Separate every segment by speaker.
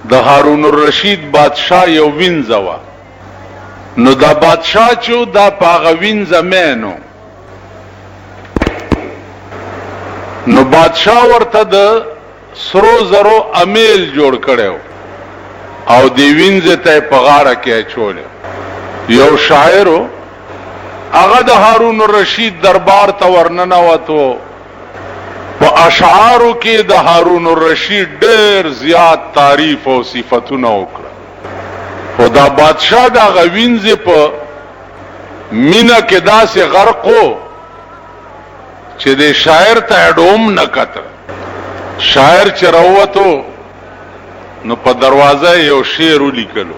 Speaker 1: د هارون الرشید بادشاہ یو وینځوا نو دا بادشاہ چو دا پاغه وینځه مینو نو بادشاہ ورته د سرو زرو امیل جوړ کړو او دی وینځه ته په غاړه کې اچول. یو شاعرو هغه د هارون الرشید دربار ته ورننوتو په اشعارو کې د هارون الرشید ډېر زیات تعریف او صفاتونه وکړه. خو دا بادشاہ دا غوینځه په مینا کې داسې غرقو چې د شاعر ته ډوم نه کته. شاعر چې راووتو نو په دروازه یو شعر ولیکلو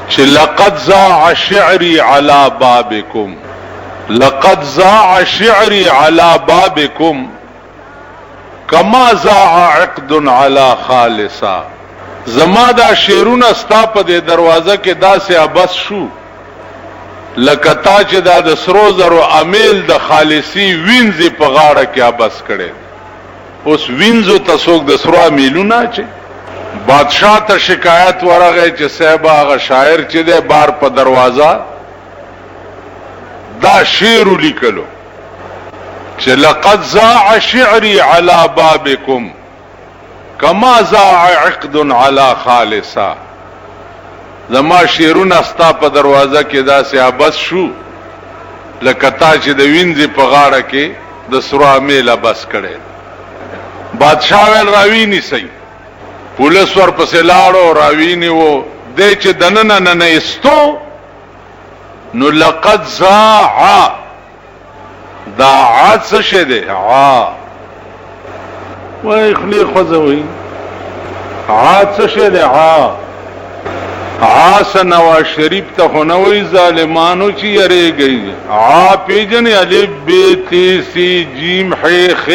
Speaker 1: چې لقد ضاع شعري على بابكم لقد ضاع شعري على بابكم كما ضاع عقد على خالصا. زما دا شعرونه ستا په دې دروازه کې داسې ابس شو لکه تا چې دا د سرو زرو امیل د خالصي وینځي په غاړه کې ابس کړي. اوس وینځو ته څوک د سرو امیلونه چې بادشاہ ته شکایت ورغی چې صاحب هغه شاعر چې دی بار په دروازه دا شعر لیکلو چې لقد ضاع شعري على بابكم كما ضاع عقد على خالصا. زما شعرونه ستا په دروازه کې داسې ابس شو لکه تا چې د وینځي په غاړه کې د سرو امیل ابس کړي. بادشاہ ویل راویني سي پولیس ور پسې لاړو راویني وو دې چې دننه نه استو نو لقد ضاع دا عاد څه شه دی وای خلی خوځوي عاد څه شه دی حسن نواز شریف ته خنوي ظالمانو چې یریږي پیجن الف ب ت س ج ح خ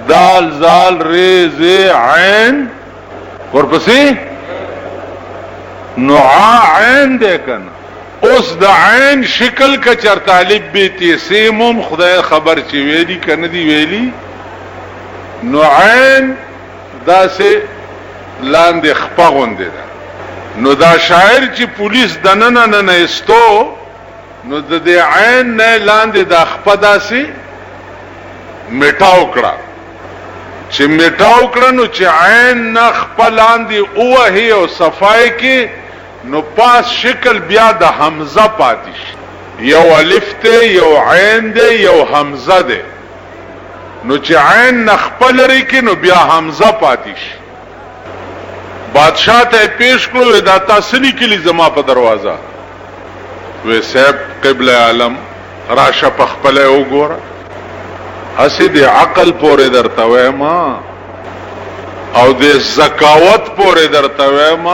Speaker 1: دال زال ر ز عین ورپسې نو عین دې کنه. اوس د عین شکل کا چرته الف ب ت س مم خدای خبر چې ویلي کنه دی ویلي نو عین داسې لاندې خپغوندې ده. نو دا شاعر چې پولیس دننه نه استو نو د دې عین نه لاندې د خپداسي میټاو کړه چې میټاو کړه نو چې عین نه خپلاندې اوه او صفای کې نو پاس شکل بیا د حمزه پاتیش. یو الف ته یو عین ده یو حمزه ده نو چې عین نه خپل لري کې نو بیا حمزه پاتیش. بادشاہ ته پیش کړو دا تاسو لیکلي زما په دروازه وې صاحب قبله عالم راشه په خپل وګوره اسی د عقل پورې درته وایم او د زکاوت پورې درته وایم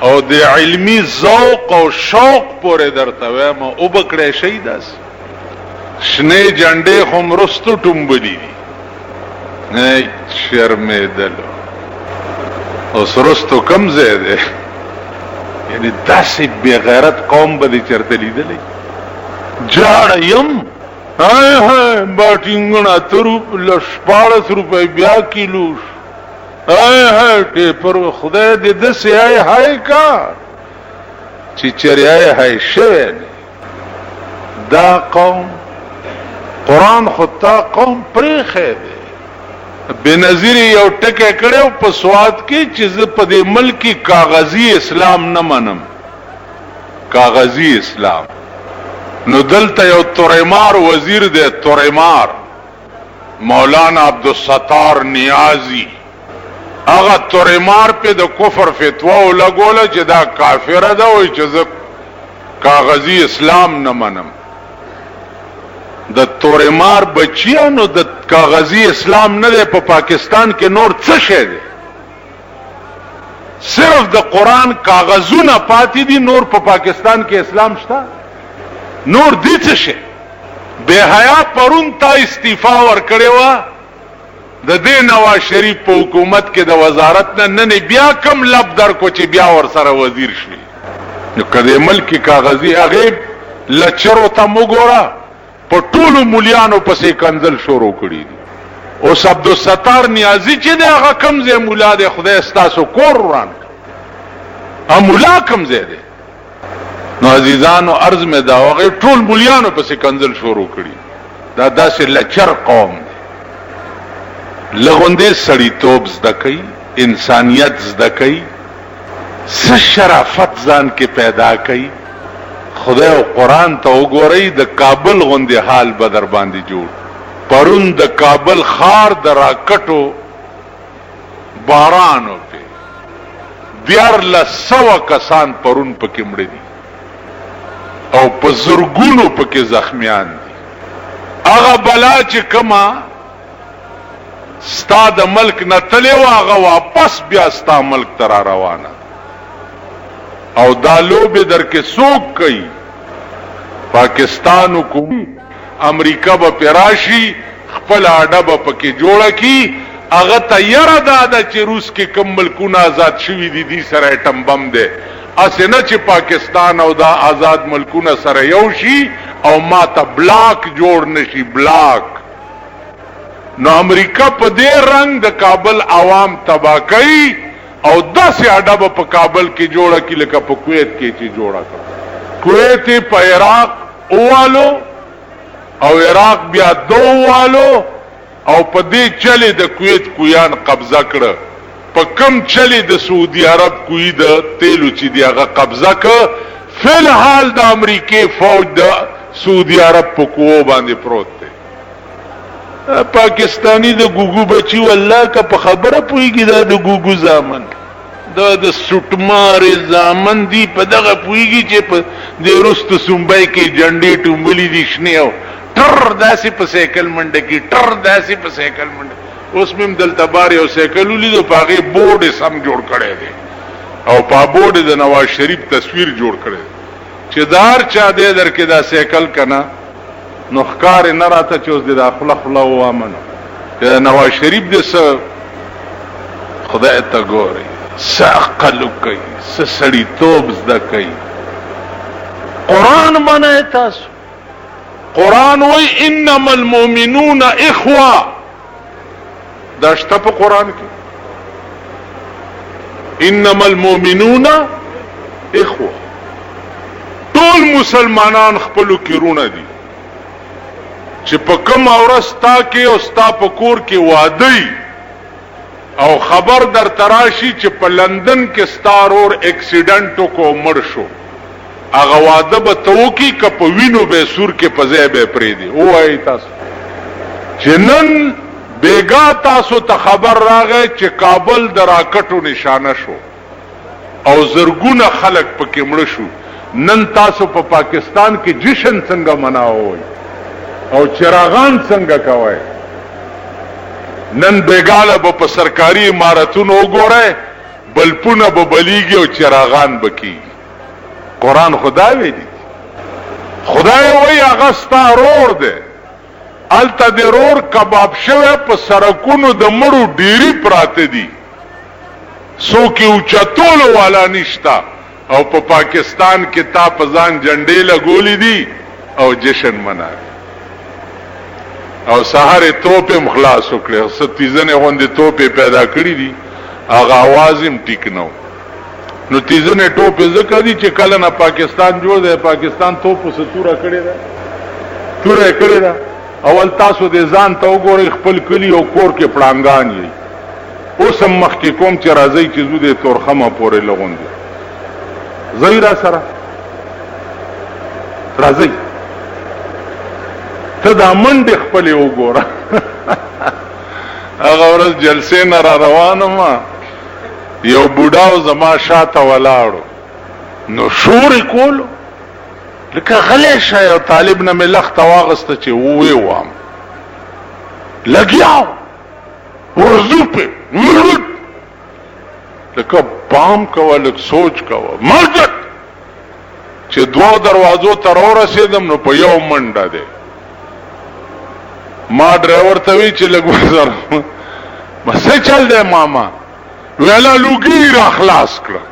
Speaker 1: او د علمی ذوق او شوق پورې درته وایم او بکړې شي داس شنه جنډې هم رستو ټومبلي دي نه شرمېدل او سرستو کم زیاده یعنی داسې بے غیرت قوم به دې چرته لیدلې جاړ یم هاي هاي باټینګنا ترو لشپاړس روپے بیا کیلو هاي هاي ته پر خدای دې د سي هاي هاي کا چې چریای هاي شه دا قوم قران خطا قوم پرې خېده بنظیر یو ټکه کړو په سواد کې چې په دې ملکی کاغذی اسلام نه منم کاغذی اسلام. نو دلته یو توریمار وزیر دی توریمار مولانا عبدالستار نیازی هغه توریمار په د کفر فتوا ولګوله چې دا کافر ده او چې کاغذی اسلام نه منم. د توریمار بچیانو د کاغذی اسلام نه دی په پاکستان کې نور څه شي دی صرف د قران کاغذونه پاتې دي نور په پاکستان کې اسلام شته نور دي څه شي. بے حیا پرون تا استعفا ور کړو د دې نواز شریف په حکومت کې د وزارت نه بیا کم لب در کو چې بیا ور سره وزیر شي. نو کله ملک کاغذی هغه لچرو ته وګوره په ټولو مليانو پسې کنزل شروع کړی دي اوس عبدالستار نیازی چې دی هغه کم ځای مولا دی خدای ستاسو کور وران مولا کم ځای دی نو عزیزانو عرض مې دا هغه ټول مولیانو پسې کنځل شروع کړي دا داسې لچر قوم دی لغوندې سړیتوب زده کوي انسانیت زده کوي څه شرافت ځان کې پیدا کوي خدای او قرآن ته وګورئ د کابل غوندې حال به در باندې جوړ پرون د کابل خار د راکټو بارانو پہ 1400 کسان پرون پکې مړه دي او په زرګونو پکې زخمیان دي هغه بلا چې کما ستا د ملک نه تلې و هغه واپس بیا ستا ملک ته را روانه او دا لوبې در کې څوک کوي پاکستان حکومت امریکا به پیراشي خپل اډه به پکې جوړه کی هغه ته یره داده چې روس کې کوم ملکونه آزاد شوي دي دي سره اټم بم دی اسې نه چې پاکستان او دا آزاد ملکونه سره یو شي او ما ته بلاک جوړ نشي بلاک نو امریکا په دې رنگ د کابل عوام تباہ کوي او داسې اډه به په کابل کې جوړه کی لکه په کویت کې چې جوړه کړه کویت په عراق اوالو او عراق بیا دوالو او په دې چلی د کویت کویان قبضه کړه په کم چلی د سعودي عرب کوی د تیلو چې دی هغه قبضه کړه فی الحال د امریکای فوج د سعودي عرب په کوو باندې پروت دی پاکستانی د ګوګو بچی والله که په خبره پویږي دا د ګوګو زامن دا د سټمار زامن دی په دغه پویږي چې په د رست سومبای کې جنډې ټومبلی دي شنه او ټر داسې په سایکل منډه کې ټر داسې په سایکل منډه اوس مم دلته بار یو سایکل ولیدو په هغه بورډ سم جوړ کړی دی او په بورډ د نواز شریف تصویر جوړ کړی چې دار چا دې درکې دا سایکل کنا نو ښکار نه راته چې اوس د داخله خلا وامنه چې نواز شریف دې څه خدای ته ګوري څه عقل کوي څه سړیتوب زده کوي قرآن منه تاسو قرآن وی انما المؤمنون اخوه دا شته په قرآن کې انما المؤمنون اخوه ټول مسلمانان خپلو کې رونه دي چې په کوم اورس تا کې او ستا په کور کې واده او خبر در تراشی چې په لندن کې ستارور اکسیډنټو کو مړ شو هغه واده به توکی که په وینو به سور کې پځای به پری دی وای تاسو چې نن بیګا تاسو ته خبر راغی چې کابل د راکټو نشانه شو او زرګونه خلک پکې مړ شو نن تاسو په پاکستان کې جشن څنګه مناوئ او چراغان څنګه کوي نن بیګاله په سرکاري عمارتونو وګورئ بلپونه به بلیږي او چراغان بکی قرآن خدای ویلی خدای وی هغه ستا رور دی الته د رور کباب شوی په سرکونو د مړو ډیری پراته دي څوک یې اوچتولو والا نشتا او په پاکستان کې تا په ځان جنډې لګولې دي او جشن مناوي او سحر توپې مخلاص وکړي ستیزنې غوندې توپې پیدا کړې دي هغه आवाज هم ټیک نو نو تیزنې ټوپې ځکه دي چې کله نه پاکستان جوړ دی پاکستان توپو سه توره کړې ده توره کړې ده اول تاسو دې ځان ته وګورئ خپل کلی او کور کې پړانګان یې اوس هم مخکې کوم چې راځئ چې زو دې تورخمه پورې لغوندې ځئ را سره راځئ ته دا منډې خپلې وګوره هغه ورځ جلسې نه را روانم یو بوډاو زما شاته ولاړو نو شور یې کولو لکه غلی شه یو طالب نه مې لخته واغسته چې ووې وام لګیاو ورځو پې لکه پام کوه لږ سوچ کوه مسجد چې دوه دروازو ته راورسېدم نو په یو منډه دی ما ډرایور ته وی چې لږ وزر څه چل دی ماما ویلا لوګي را خلاص کړه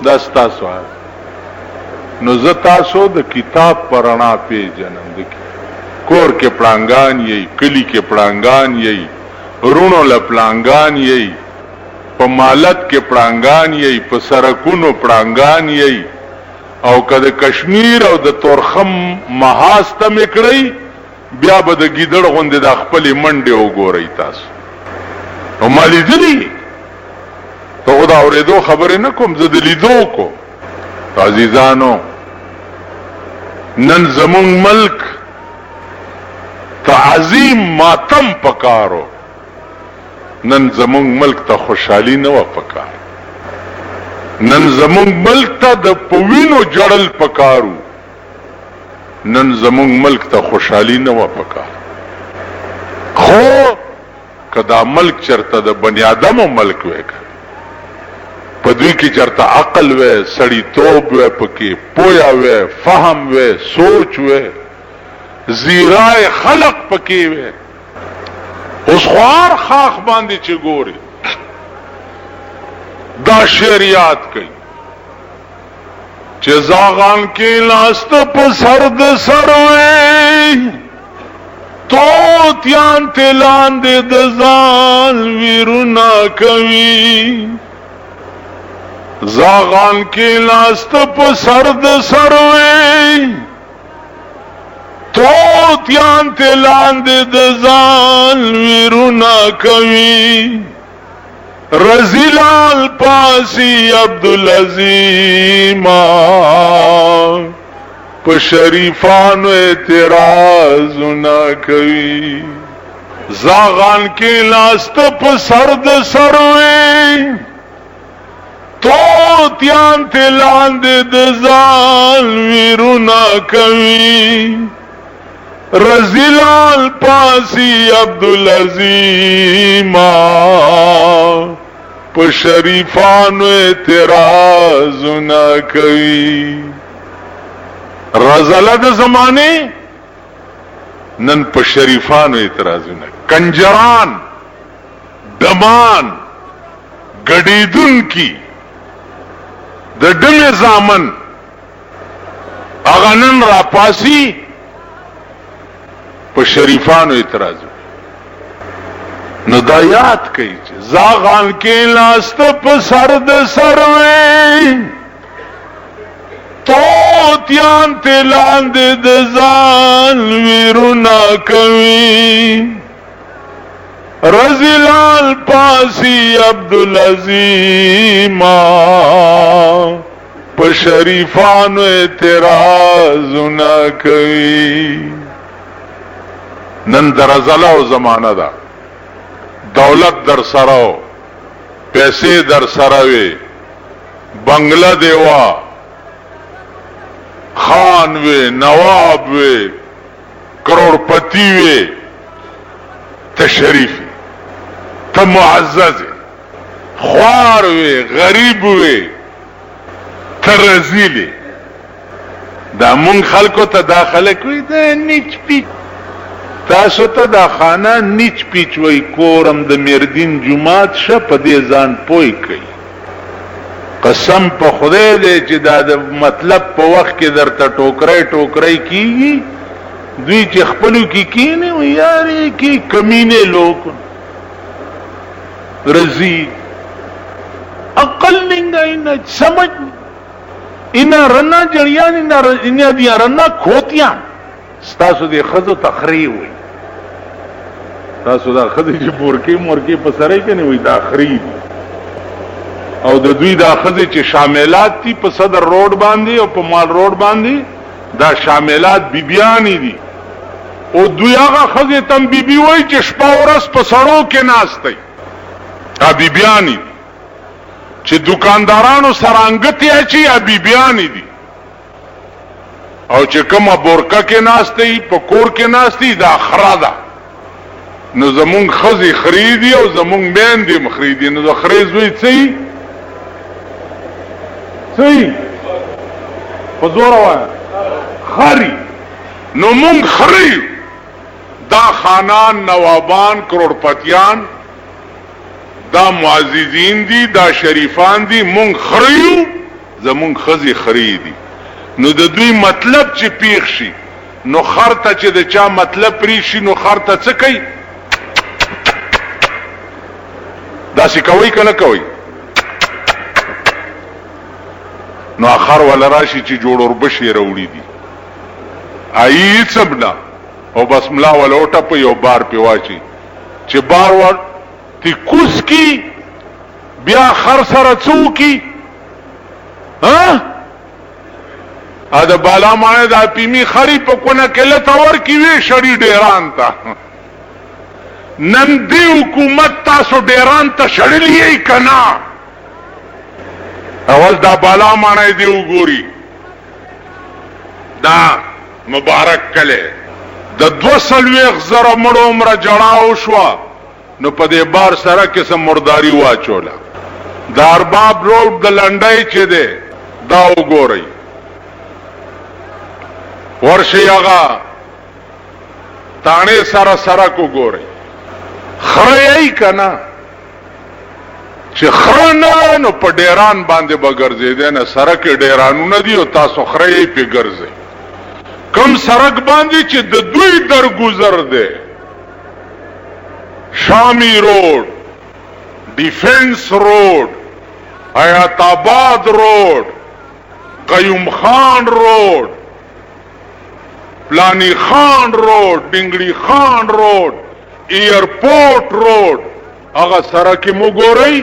Speaker 1: دا ستاسو نو زه تاسو د کتاب پرانا پیژنم کور کې پړانګان یې، کلی کې پړانګان یې، رونو له پړانګان یې، په مالت کې پړانګان یې، په سرکونو پړانګان یې، او که د کشمیر او د تورخم محاذ ته میکړی بیا به د ګیدړ غوندې د خپلې منډې وګورئ تاسو. نو ما لیدلي ته خو د اورېدو خبرې نه کوم، زه د لیدو کوم. عزیزانو نن زمون ملک ته عظیم ماتم پکارو، نن زمون ملک ته خوشحالی نه و پکار، نن زمون ملک ته د پوینو جړل پکارو، نن زمون ملک ته خوشحالی نه و پکار. خو که دا ملک چرته د بنی آدمو ملک وی په دوی کې چرته عقل وی، سړی توب وی، پکې پویا وی، فهم وی، سوچ وی، زیرای خلق پکې وی. اوس خوار خاخ باندې چې ګوري دا شعر یاد کئی چې زاغان کې لاست په سر د سروي توتیان تلان دې د ځان ویرونا کوي، زاغان کې لاست په سر د سروي توتیان تلان دې د ځان ویرونا کوي. رزیلال پاسی عبدالعظیم پا شریفانو اعتراض نہ کوي، زاغان کے لاست پا سرد سروے توتیان تلان دے دزال ویرو نہ کوي. رزیلال پاسی عبدالعظیم پا شریفانو اعتراض نہ کوي. رزاله د زمانے نن پا شریفانو اعتراض نہ، کنجران دمان گڑیدن کی د ډمې زامن اغا نن را پاسی په شریفانو اعتراض. نو دا یاد کئی زاغان کے لاست په سر د سروے توتیان تلان دے د ځان ویرو نہ کوي. رزیلال پاسی عبدالعظیم په شریفانو اعتراض نہ کوي. نن در ازلو زمانہ دا، دولت در سراو، پیسے در سراوے، بنگلہ دیوا، خان وے، نواب وے، کروڑپتی وے، تشریفی تا معزز خوار وے، غریب وے، تا رزیلے. دا من خلقو تا داخلے کوئی دا نیچ پیچ تاسو ته دا خانه نیچ پیچ وی کورم د مردین جماعت شه په دې ځان پوي کوي. قسم په خدای دې چې دا د مطلب په وخت کې درته ټوکرای کیږي، دوی چې خپلو کې کینه و یاري کې کمینه لوک رزی عقل ننگا انہ سمجھ انہ رنا جڑیان انہ دیا رنا کھوتیاں ستاسو دے خزو تخری ہوئی. تاسو دا خزی چی مورکی پسرائی کنی ہوئی دا خری دی، او دا دوی دا خزی چی شاملات تی پا صدر روڈ باندی او پا مال روڈ باندی دا شاملات بیبیانی دی. او دوی آغا خزی تم بیبی ہوئی چی شپا ورس پا سڑو کے ناستی دا بیبیانی دی، چی دکاندارانو سرانگتی اچی یا بیبیانی دی، او چې کومه بورکه کې ناستی په کور کې ناستی دا خره ده. نو زمونږ ښځې خریدي او زمونږ میندې هم خریدي. نو د خرې زوی څه په زوره وایه خري. نو مونږ خري دا خانان نوابان کروڑپتیان دا معززین دی دا شریفان دی مونږ خریو زمونږ ښځې خریدي. نو د دوی مطلب چې پیښ شي نو خرته چې د چا مطلب پریشي نو خرته څه کوي داسې کوي که نه کوي نو اخر ولا راشي چې جوړ وربشي راوړي دي ای څبنا او بس ملا ولا اوټه په یو بار په واچي چې بار ور تی کوس کی بیا خر سره څوکي ها ا د بالا مانه د پیمی خری په کونه کله تور کی وی شړی ډیران تا نن دی حکومت تاسو ډیران ته شړلې کنا اول دا بالا مانه دی وګوري دا مبارک کله د 200 مړو عمر جړاو شو نو په دې بار سره کې سم مرداري واچولا د ارباب روډ د لنډای چې ده دا وګورئ ورشي هغه تانه سره سره کو ګورئ خړی کنا چې خرنه نو په ډیران باندې بغرزیدل نه سره کې ډیرانو نه دی او تاسو خړی په ګرځي کم سرک باندې چې د دوی درگذر ده شامی روڈ ڈیفنس روڈ حیات آباد روڈ قیوم خان روڈ پلانی خان روڈ ڈنگڑی خان روڈ ایئرپورٹ روڈ هغه سرکی مو ګورئ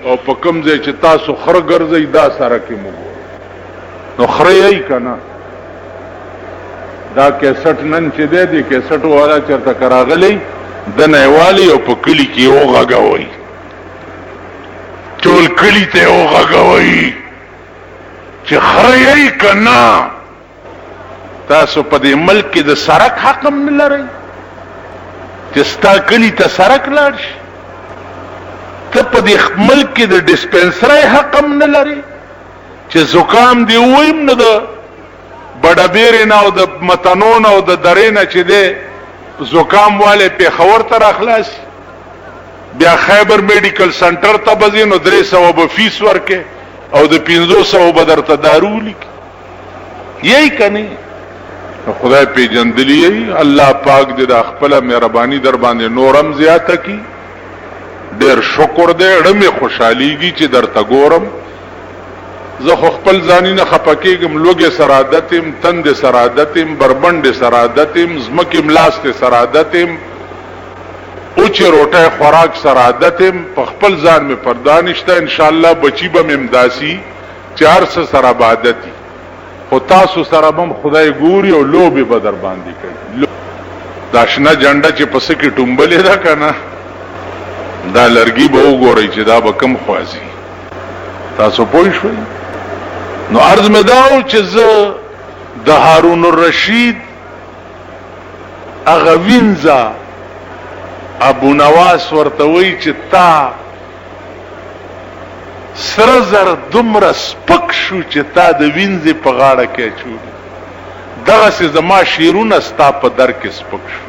Speaker 1: او په کوم ځای چې تاسو خر ګرځئ دا سرکی مو ګورئ نو خرئ کنه دا کیسټ نن چې دی کیسټ والا چرته کراغلی د نهوالی او په کلی کې وغږوي ټول کلی ته وغږوي چې خړی کنا تاسو په دې ملک کې د سرک حق هم نه لرئ چې ستا کلی ته سرک لاړ شي ته په دې ملک کې د ډسپنسرۍ حق هم نه لرئ چې زکام دی ویم نه ده بڑا نه او د متنون او د درینه چې ده زکام والے پیښور ته اخلاص بیا خیبر میډیکل سنټر ته بزین او 300 به فیس ورکه او د 500 به درته دارو لیک یہی کني خدای پیجندلی الله پاک دې د خپل مهرباني در باندې نورم زیاته کی ډیر شکر دې ډمه خوشحاليږي چې درته ګورم زه خپل ځانی نه خپکیږم لوګي سرادتم تند سرادتم بربند سرادتم زمکه ملاست سرادتم اوچ روټه خوراک سرادتم په خپل ځان می پردانشته ان شاء الله بچی به امداسي 400 سرابادتي خو تاسو سره بم خدای ګوري او لوبي بدر باندې کوي داشنا جنډه چې پس کې ټومبلې ده کنه دا لرګي به وګورئ چې دا به کم خوازي تاسو پوه شئ نو عرض میں داو چې زه د هارون الرشید اغه وینځه ابو نواس ورته وی چې تا سره زر دومره سپک شو چې تا د وینځې په غاړه کې چولی دغسې زما شیرونه ستا په در کې سپک شو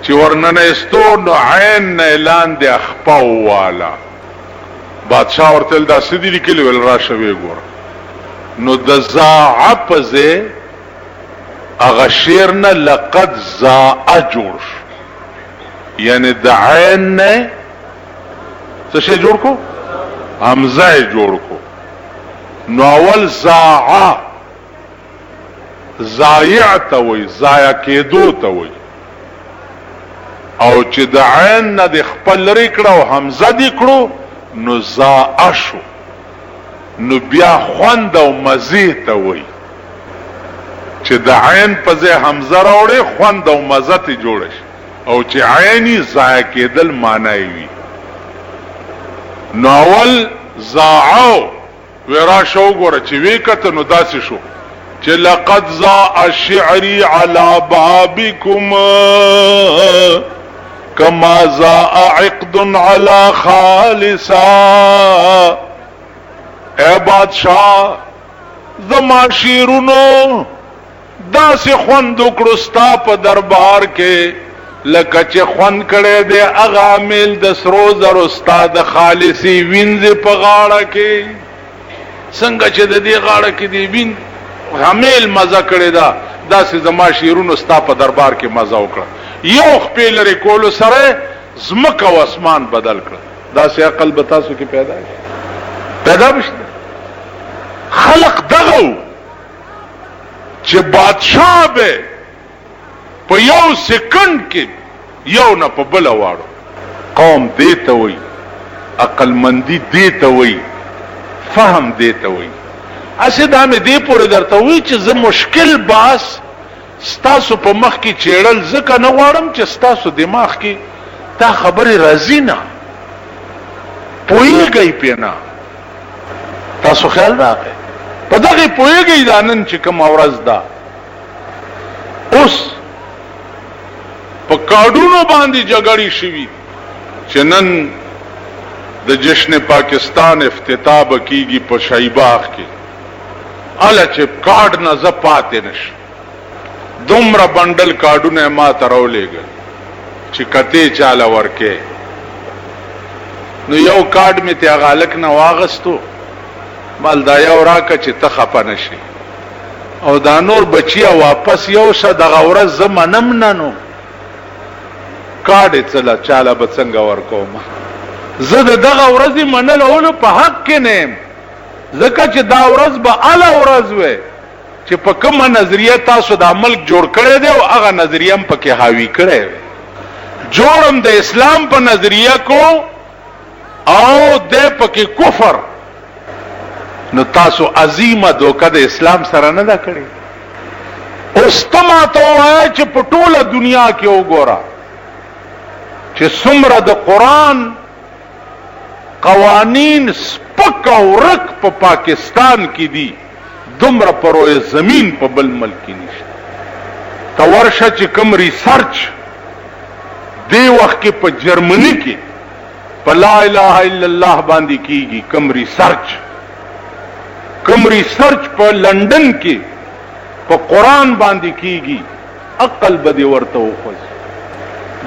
Speaker 1: چې ورننه استو نو عین نه اعلان دی اخپا والا بادشاہ ورته دا سدی لیکلی ول راشه وی ګور نو د زاع پزه اغه شیر نه لقد زاع جوړ یعنی د عین نه څه شی جوړ کو حمزه جوړ کو نو اول زاع زایع ته وی زایع کېدو ته وی او چې د عین نه د خپل لري کړه او حمزه دی کړو نو زاع شو نو بیا خوند او مزه ته وی چې د عین په ځای حمزه راوړي خوند او مزه ته جوړ شي او چې عینی ضایع کېدل معنی وي نو اول زاعو ورا شو ګوره چې وی کته نو داسې شو چې لقد زاع شعري على بابكم كما زاع عقد على خالصا اے بادشاہ زما شیرونو داسې خوند وکړو ستا په دربار کې لکه چې خوند کړی دی هغه میل د سرو زرو ستا د خالصي وینځې په غاړه کې څنګه چې د دې غاړه کې دی وین همیل مزه کړی دا دا سه زما شیرونو ستا په دربار کې مزه وکړه یو خپل لري کولو سره زمکه او اسمان بدل کړ دا سه عقل به تاسو کې پیدا بشته خلق دغه چې بادشاہ به په یو سکند کې یو نه په بل واړو قوم دیته وي عقل مندي دیته وي فهم دیته وي اسه دا مې دی پورې درته وی چې زه مشکل باس ستاسو په مخ کې چیړل ځکه نه غواړم چې ستاسو دماغ کې دا خبره راځي نه پوهیږئ پینا تاسو خیال راغی په دغه پوهیږئ دا نن چې کوم ورځ ده اوس په کارډونو باندې جګړې شوي چې نن د جشن پاکستان افتتاح کیږي په شایباغ کې اله چې کارډ نه زپاتې نشي دومره بندل کارډونه ما ترولېګل چې کته چاله ورکه نو یو کارډ می ته غالک نه واغستو مالدایا وراکه چې ته خپه نشي او دا نور بچیا واپس یو شه د غورز زمنم نه نو کارډ چلا چاله بڅنګ ورکوم زه دغه ورځ منل اولو په حق کې نه ځکه چې دا ورځ به اعلی ورځ وي چې په کومه نظریه تاسو د ملک جوړ کړی دی او هغه نظریه هم پکې حاوی کړی وي جوړم د اسلام په نظریه کو او د پکې کفر نو تاسو عظیمه دوکه د اسلام سره نه دا کړی اوس تما ته وایي چې په ټوله دنیا کې وګوره چې څومره د قرآن قوانین سپک او رک په پاکستان کې دي دومره پروي زمين په بل ملک کې نشته تا ورشه چې کوم ریسرچ دی وخت کې په جرمني کې په لا اله الا الله باندې کیږي کوم ریسرچ په لندن کې په قرآن باندې کیږي عقل بده ورته وخت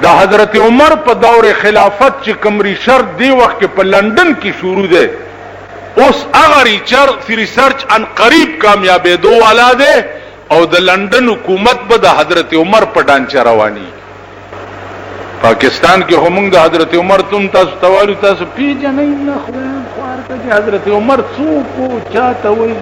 Speaker 1: د حضرت عمر په دور خلافت چې کوم ریسرچ دی وخت کې په لندن کې شروع ده اوس هغه ریسرچ ان قریب کامیابېدو والا ده او د لندن حکومت به د حضرت عمر په ډانچه رواني پاکستان کې هم د حضرت عمر تم تاسو توالو تاسو پیژنئ نه خو حضرت عمر څوک چاته وایي